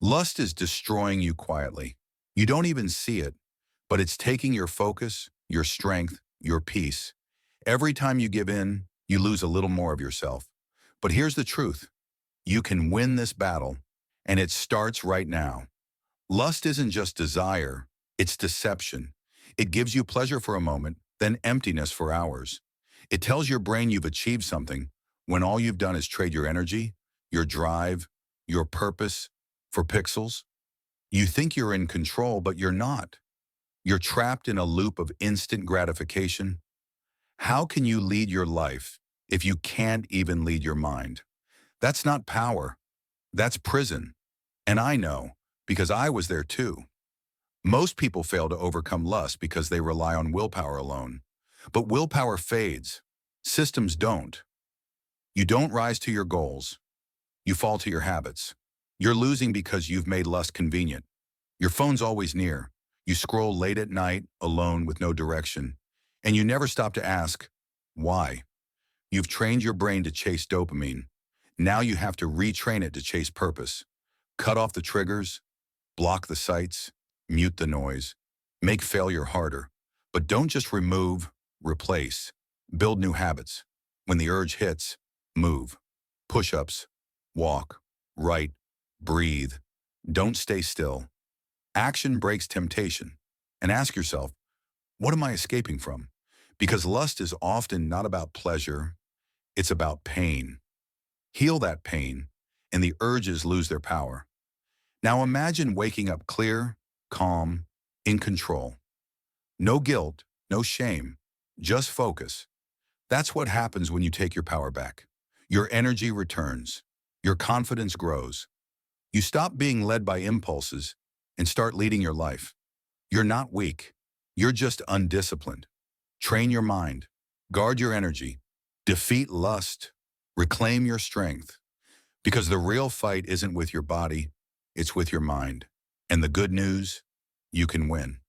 Lust is destroying you quietly. You don't even see it, but it's taking your focus, your strength, your peace. Every time you give in, you lose a little more of yourself. But here's the truth. You can win this battle, and it starts right now. Lust isn't just desire, it's deception. It gives you pleasure for a moment, then emptiness for hours. It tells your brain you've achieved something when all you've done is trade your energy, your drive, your purpose for pixels. You think you're in control, but you're not. You're trapped in a loop of instant gratification. How can you lead your life if you can't even lead your mind? That's not power. That's prison. And I know, because I was there too. Most people fail to overcome lust because they rely on willpower alone. But willpower fades. Systems don't. You don't rise to your goals. You fall to your habits. You're losing because you've made lust convenient. Your phone's always near. You scroll late at night, alone with no direction. And you never stop to ask, why? You've trained your brain to chase dopamine. Now you have to retrain it to chase purpose. Cut off the triggers, block the sites, mute the noise, make failure harder. But don't just remove, replace. Build new habits. When the urge hits, move. Push-ups, walk, write, breathe. Don't stay still. Action breaks temptation. And ask yourself, what am I escaping from? Because lust is often not about pleasure, it's about pain. Heal that pain, and the urges lose their power. Now imagine waking up clear, calm, in control. No guilt, no shame, just focus. That's what happens when you take your power back. Your energy returns. Your confidence grows. You stop being led by impulses and start leading your life. You're not weak. You're just undisciplined. Train your mind. Guard your energy. Defeat lust. Reclaim your strength. Because the real fight isn't with your body, it's with your mind. And the good news, you can win.